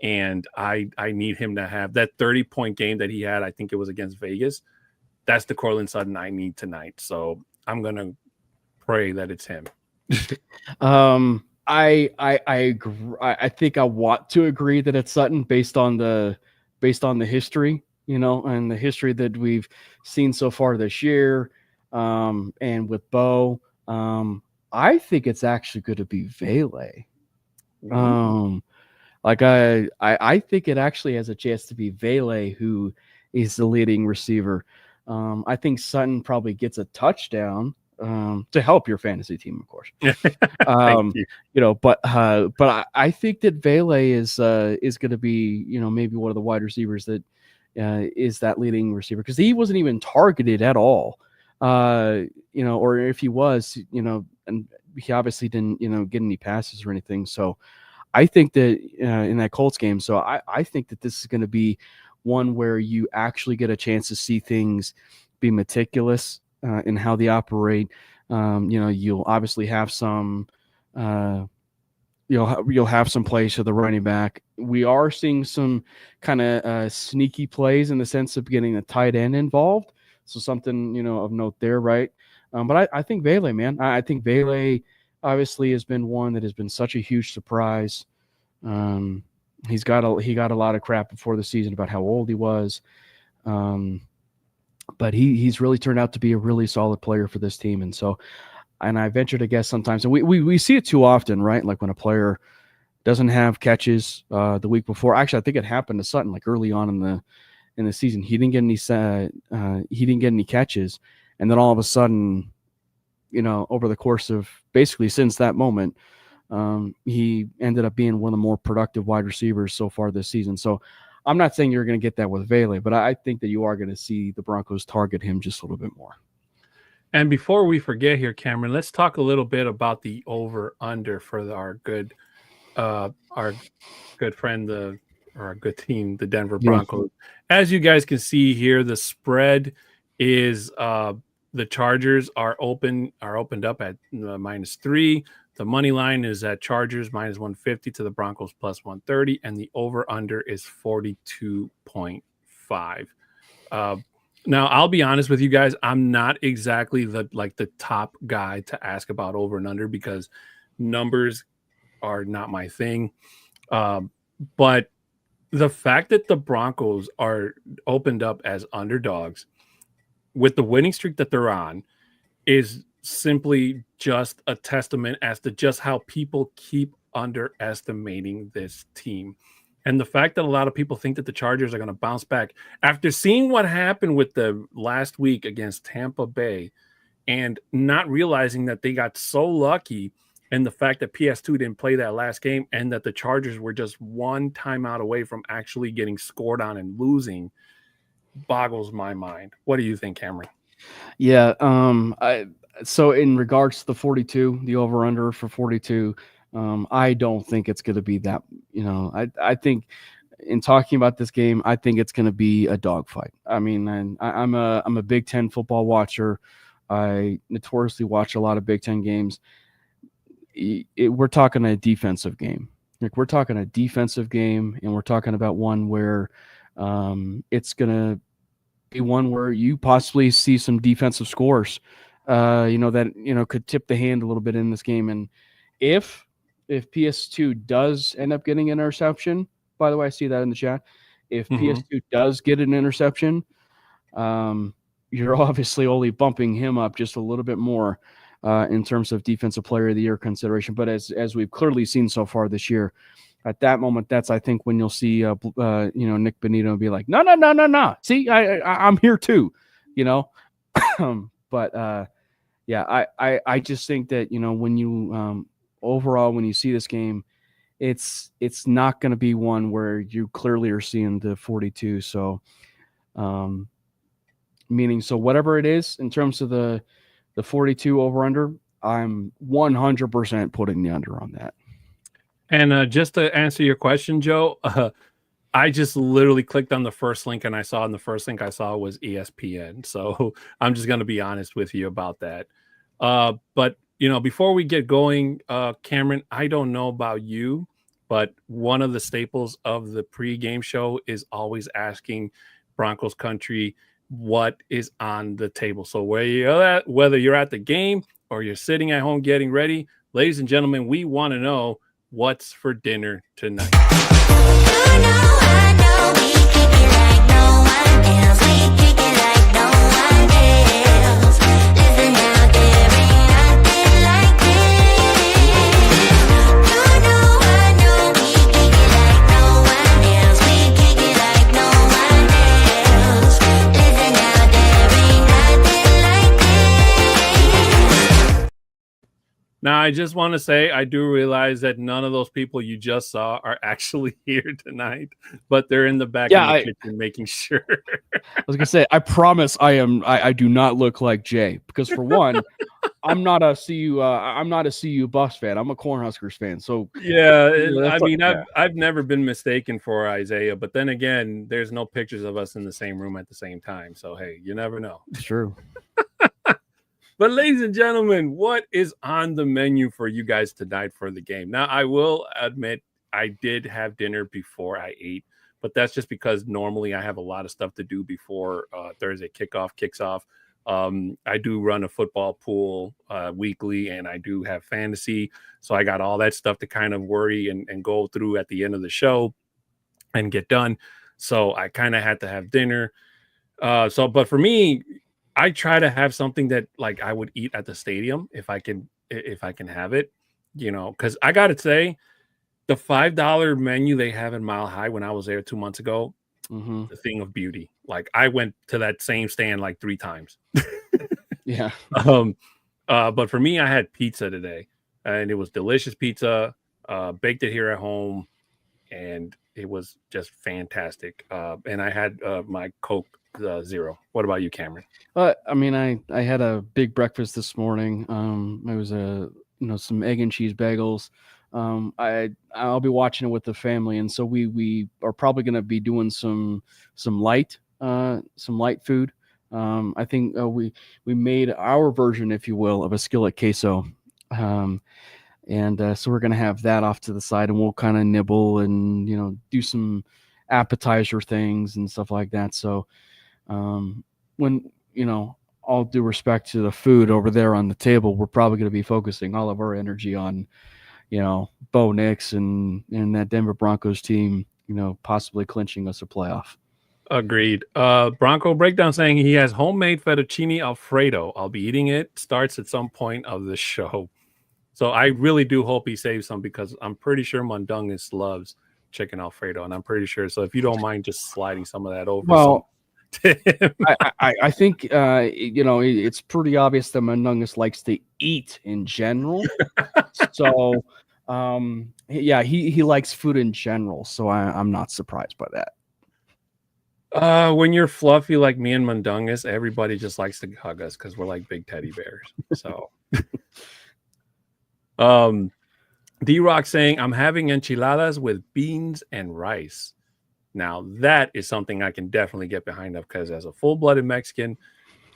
And I need him to have that 30-point game that he had. I think it was against Vegas. That's the Courtland Sutton I need tonight. So I'm going to pray that it's him. I agree. I think I want to agree that it's Sutton based on the history, you know, and the history that we've seen so far this year. And with Bo, I think it's actually going to be Vele. Like I think it actually has a chance to be Vele who is the leading receiver. I think Sutton probably gets a touchdown to help your fantasy team, of course. You know, but I think that Vele is going to be, you know, maybe one of the wide receivers that is that leading receiver, because he wasn't even targeted at all. You know, or if he was, you know, and he obviously didn't, you know, get any passes or anything. So I think that in that Colts game, so I think that this is going to be one where you actually get a chance to see things be meticulous in how they operate. You know, you'll obviously have some, you'll have some plays to the running back. We are seeing some kind of sneaky plays in the sense of getting the tight end involved. So something, you know, of note there, right? But I think Vele, man, I think Vele obviously has been one that has been such a huge surprise. He got a lot of crap before the season about how old he was. But he's really turned out to be a really solid player for this team. And so, and I venture to guess sometimes, and we see it too often, right? Like when a player doesn't have catches the week before. Actually, I think it happened to Sutton like early on in the season. He didn't get any catches, and then all of a sudden, you know, over the course of basically since that moment, he ended up being one of the more productive wide receivers so far this season. So I'm not saying you're going to get that with Vele, but I think that you are going to see the Broncos target him just a little bit more. And before we forget here, Cameron, let's talk a little bit about the over-under for our good friend, our good team, the Denver Broncos. As you guys can see here, the spread is the Chargers are opened up at -3. The money line is at Chargers -150 to the Broncos +130, and the over-under is 42.5. Now, I'll be honest with you guys. I'm not exactly the top guy to ask about over and under because numbers are not my thing. But the fact that the Broncos are opened up as underdogs with the winning streak that they're on is simply just a testament as to just how people keep underestimating this team. And the fact that a lot of people think that the Chargers are going to bounce back after seeing what happened with the last week against Tampa Bay and not realizing that they got so lucky, and the fact that PS2 didn't play that last game and that the Chargers were just one timeout away from actually getting scored on and losing boggles my mind. What do you think, Cameron? Yeah. So in regards to the 42, the over under for 42, I don't think it's going to be that, you know, I think in talking about this game, I think it's going to be a dogfight. I mean, and I'm a Big Ten football watcher. I notoriously watch a lot of Big Ten games. We're talking a defensive game. Like we're talking a defensive game, and we're talking about one where it's going to be one where you possibly see some defensive scores, you know, that, you know, could tip the hand a little bit in this game. And if PS2 does end up getting an interception, by the way. I see that in the chat. If Mhm. PS2 does get an interception, you're obviously only bumping him up just a little bit more in terms of defensive player of the year consideration. But as we've clearly seen so far this year, at that moment, that's I think when you'll see Nick Benito be like, no. See, I'm here too, but yeah, I just think that when you overall when you see this game, it's not going to be one where you clearly are seeing the 42. So, meaning so whatever it is in terms of the 42 over under, I'm 100% putting the under on that. And just to answer your question, Joe, I just literally clicked on the first link and the first link I saw was ESPN. So I'm just going to be honest with you about that. But, before we get going, Cameron, I don't know about you, but one of the staples of the pregame show is always asking Broncos Country what is on the table. So whether you're at the game or you're sitting at home getting ready, ladies and gentlemen, we want to know what's for dinner tonight. Now, I just want to say I do realize that none of those people you just saw are actually here tonight, but they're in the back of the kitchen making sure. I was gonna say, I promise I do not look like Jay, because for one, I'm not a CU Buffs fan. I'm a Cornhuskers fan. So yeah, I mean, I've never been mistaken for Isaiah, but then again, there's no pictures of us in the same room at the same time. So hey, you never know. It's true. But ladies and gentlemen, what is on the menu for you guys tonight for the game? Now, I will admit I did have dinner before I ate, but that's just because normally I have a lot of stuff to do before Thursday kickoff kicks off. I do run a football pool weekly, and I do have fantasy. So I got all that stuff to kind of worry and go through at the end of the show and get done. So I kind of had to have dinner. But for me, I try to have something that like I would eat at the stadium if I can have it, because I got to say the $5 menu they have in Mile High when I was there 2 months ago, the thing of beauty. Like I went to that same stand like 3 times. Yeah. But for me, I had pizza today, and it was delicious pizza. Baked it here at home, and it was just fantastic. And I had my Coke Zero. What about you, Cameron? I mean, I had a big breakfast this morning. It was some egg and cheese bagels. I'll be watching it with the family, and so we are probably going to be doing some light food. I think we made our version, if you will, of a skillet queso. And so we're going to have that off to the side, and we'll kind of nibble and do some appetizer things and stuff like that. So when all due respect to the food over there on the table, we're probably going to be focusing all of our energy on Bo Nix and that Denver Broncos team possibly clinching us a playoff. Agreed. Bronco Breakdown saying he has homemade fettuccine Alfredo. I'll be eating it. Starts at some point of the show. So I really do hope he saves some, because I'm pretty sure Mundungus loves chicken Alfredo, and I'm pretty sure. So if you don't mind just sliding some of that over. Well, I think it's pretty obvious that Mundungus likes to eat in general. So yeah, he likes food in general. So I'm not surprised by that. When you're fluffy like me and Mundungus, everybody just likes to hug us because we're like big teddy bears. So D-Rock saying, I'm having enchiladas with beans and rice. Now, that is something I can definitely get behind of, because as a full-blooded Mexican,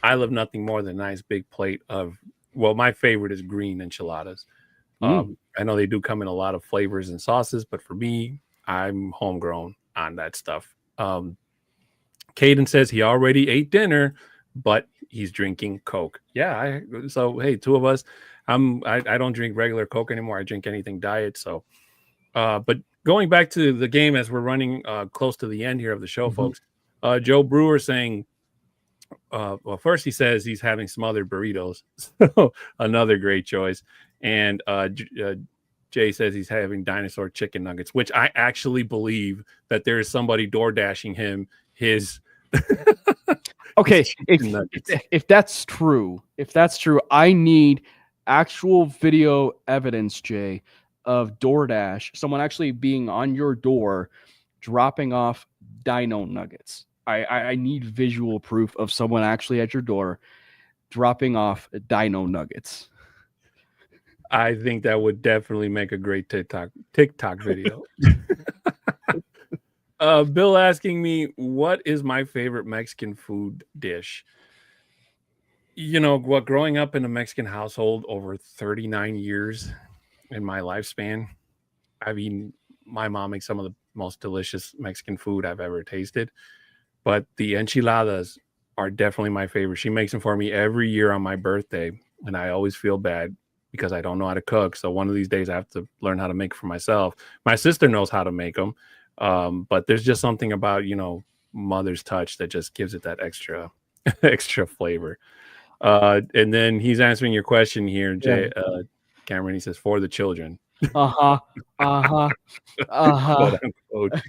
I love nothing more than a nice big plate of, well, my favorite is green enchiladas. I know they do come in a lot of flavors and sauces, but for me, I'm homegrown on that stuff. Caden says he already ate dinner, but he's drinking Coke. Yeah, so hey, 2 of us. I don't drink regular Coke anymore. I drink anything diet. So, but going back to the game as we're running close to the end here of the show, Mhm. folks. Joe Brewer saying, well, first he says he's having smothered burritos, so another great choice. And Jay says he's having dinosaur chicken nuggets, which I actually believe that there is somebody door dashing him his. Okay, chicken if that's true, I need actual video evidence, Jay, of DoorDash, someone actually being on your door, dropping off dino nuggets. I need visual proof of someone actually at your door dropping off dino nuggets. I think that would definitely make a great TikTok video. Bill asking me, what is my favorite Mexican food dish? You know what? Growing up in a Mexican household over 39 years in my lifespan, I've eaten. My mom makes some of the most delicious Mexican food I've ever tasted. But the enchiladas are definitely my favorite. She makes them for me every year on my birthday, and I always feel bad because I don't know how to cook. So one of these days I have to learn how to make for myself. My sister knows how to make them, but there's just something about mother's touch that just gives it that extra extra flavor. And then he's answering your question here, Jay Cameron. He says for the children. Uh-huh. Uh-huh. Uh-huh. Quote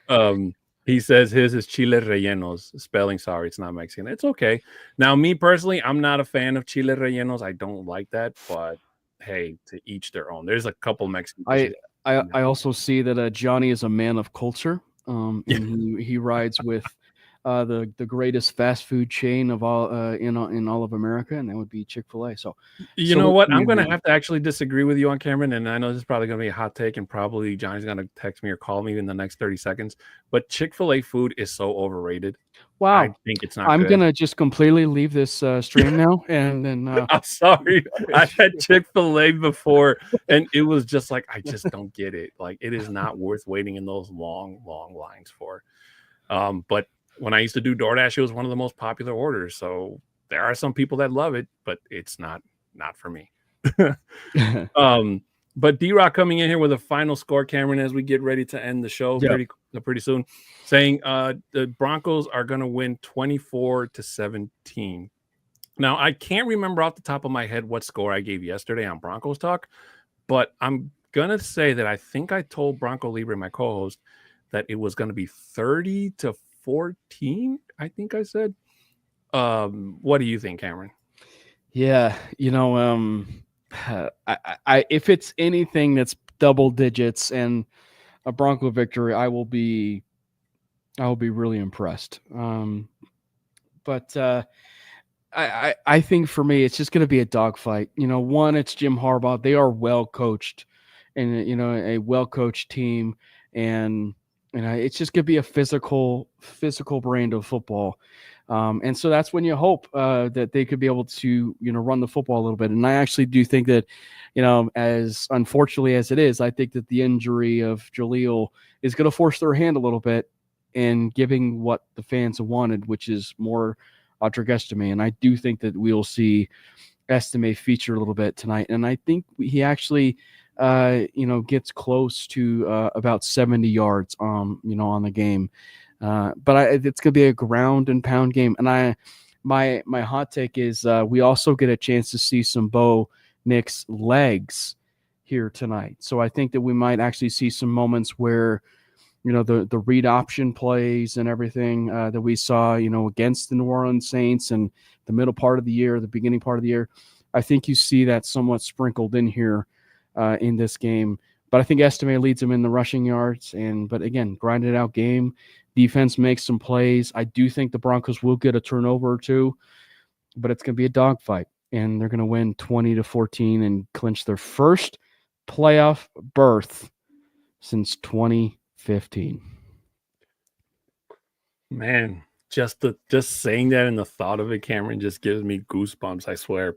unquote. He says his is chile rellenos. Spelling, sorry, it's not Mexican. It's okay. Now, me personally, I'm not a fan of chile rellenos. I don't like that, but hey, to each their own. There's a couple Mexican dishes. I also see that Johnny is a man of culture, and he rides with the greatest fast food chain of all in all of America, and that would be Chick-fil-A. So, You know what? I'm going to have to actually disagree with you on Cameron, and I know this is probably going to be a hot take, and probably Johnny's going to text me or call me in the next 30 seconds. But Chick-fil-A food is so overrated. Wow, I think it's not. I'm good. gonna just completely leave this stream now, and then I'm sorry. I had Chick-fil-A before, and it was just like I just don't get it. Like it is not worth waiting in those long lines for. But when I used to do DoorDash, it was one of the most popular orders. So there are some people that love it, but it's not for me. But D-Rock coming in here with a final score, Cameron, as we get ready to end the show pretty soon, saying the Broncos are going to win 24-17. Now, I can't remember off the top of my head what score I gave yesterday on Broncos Talk, but I'm going to say that I think I told Bronco Libre, my co-host, that it was going to be 30-14, I think I said. What do you think, Cameron? Yeah, I if it's anything that's double digits and a Bronco victory, I will be really impressed. But I think for me, it's just going to be a dogfight. One, it's Jim Harbaugh. They are well coached, and a well coached team, and it's just going to be a physical brand of football. And so that's when you hope that they could be able to run the football a little bit. And I actually do think that as unfortunately as it is, I think that the injury of Jaleel is going to force their hand a little bit in giving what the fans wanted, which is more Audric Estime. And I do think that we'll see Estime feature a little bit tonight. And I think he actually, gets close to about 70 yards, on the game. But it's going to be a ground and pound game. And my hot take is we also get a chance to see some Bo Nix legs here tonight. So I think that we might actually see some moments where the read option plays and everything that we saw, against the New Orleans Saints and the middle part of the year, the beginning part of the year. I think you see that somewhat sprinkled in here in this game. But I think Estime leads him in the rushing yards. But again, grinded out game. Defense makes some plays. I do think the Broncos will get a turnover or two, but it's going to be a dogfight. And they're going to win 20-14 and clinch their first playoff berth since 2015. Man, just saying that and the thought of it, Cameron, just gives me goosebumps, I swear.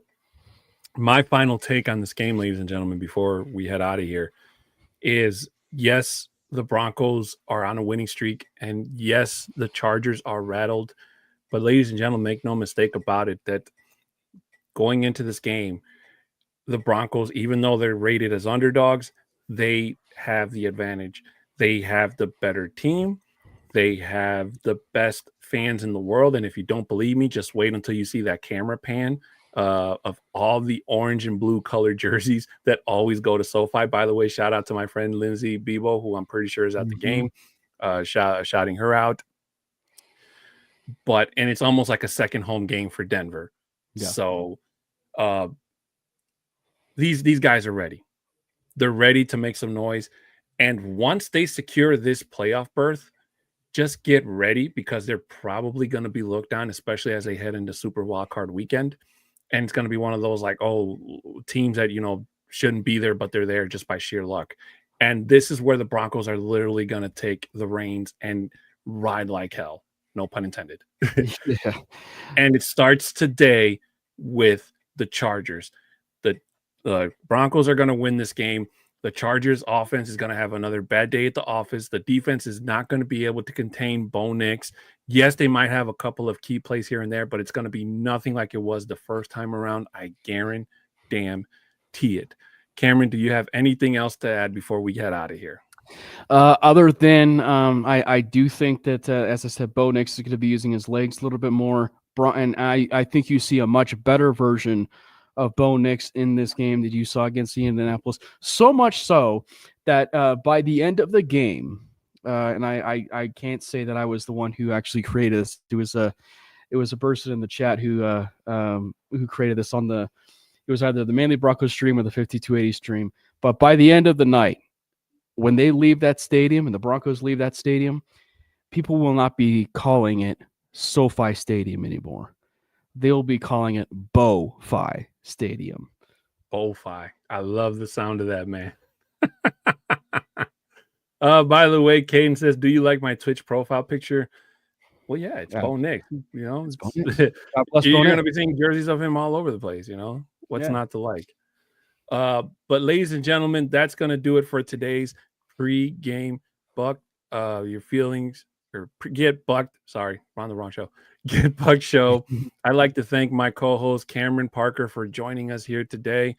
My final take on this game, ladies and gentlemen, before we head out of here, is yes, the Broncos are on a winning streak, and yes, the Chargers are rattled. But ladies and gentlemen, make no mistake about it, that going into this game, the Broncos, even though they're rated as underdogs, they have the advantage. They have the better team. They have the best fans in the world. And if you don't believe me, just wait until you see that camera pan of all the orange and blue colored jerseys that always go to SoFi. By the way, shout out to my friend Lindsay Bebo, who I'm pretty sure is at the game, shouting her out. And it's almost like a second home game for Denver. Yeah. So these guys are ready. They're ready to make some noise. And once they secure this playoff berth, just get ready, because they're probably going to be looked on, especially as they head into Super Wildcard weekend. And it's going to be one of those teams that, shouldn't be there, but they're there just by sheer luck. And this is where the Broncos are literally going to take the reins and ride like hell. No pun intended. Yeah. And it starts today with the Chargers. The Broncos are going to win this game. The Chargers offense is going to have another bad day at the office. The defense is not going to be able to contain Bo Nix. Yes, they might have a couple of key plays here and there, but it's going to be nothing like it was the first time around. I guarantee it. Cameron, do you have anything else to add before we head out of here? Other than I do think that, as I said, Bo Nix is going to be using his legs a little bit more. And I think you see a much better version of Bo Nix in this game that you saw against the Indianapolis. So much so that by the end of the game, and I can't say that I was the one who actually created this. It was a person in the chat who created this on it was either the Manly Broncos stream or the 5280 stream. But by the end of the night, when they leave that stadium and the Broncos leave that stadium, people will not be calling it SoFi Stadium anymore. They'll be calling it Bo-Fi Stadium. Bo-Fi. I love the sound of that, man. By the way, Caden says, do you like my Twitch profile picture? Well, yeah, it's Bo Nix. You're going to be seeing jerseys of him all over the place, What's not to like? But ladies and gentlemen, that's going to do it for today's pre-game buck. Your feelings, or get bucked. Sorry, we're on the wrong show. Get Bucked show. I'd like to thank my co-host Cameron Parker for joining us here today.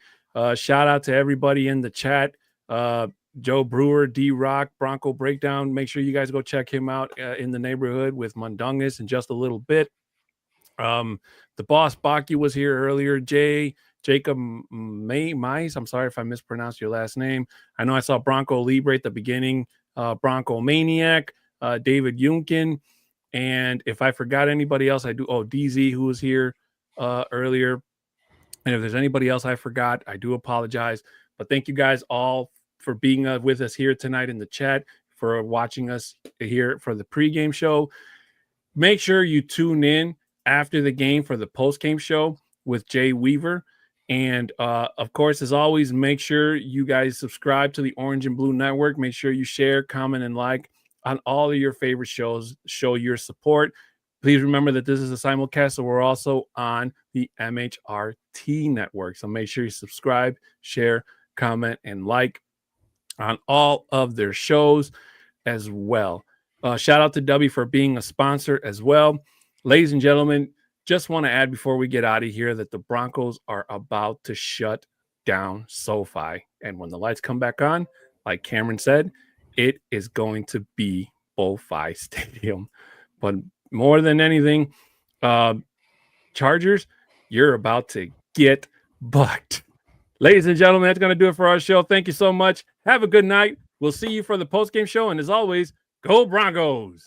Shout out to everybody in the chat. Joe Brewer, D-Rock, Bronco Breakdown. Make sure you guys go check him out in the neighborhood with Mundungus in just a little bit. The boss Baki was here earlier. Jacob Mize. I'm sorry if I mispronounced your last name. I know I saw Bronco Libre at the beginning. Bronco Maniac, David Yunkin. And if I forgot anybody else, I do. Oh, DZ, who was here earlier. And if there's anybody else I forgot, I do apologize. But thank you guys all for being with us here tonight in the chat, for watching us here for the pregame show. Make sure you tune in after the game for the postgame show with Jay Weaver. And, of course, as always, make sure you guys subscribe to the Orange and Blue Network. Make sure you share, comment, and like on all of your favorite shows. Show your support. Please remember that this is a simulcast, so we're also on the MHRT network. So make sure you subscribe, share, comment, and like on all of their shows as well. Shout out to Dubby for being a sponsor as well. Ladies and gentlemen, just want to add before we get out of here that the Broncos are about to shut down SoFi. And when the lights come back on, like Cameron said, it is going to be Bo-Fi Stadium. But more than anything, Chargers, you're about to get bucked. Ladies and gentlemen, that's going to do it for our show. Thank you so much. Have a good night. We'll see you for the postgame show. And as always, go Broncos.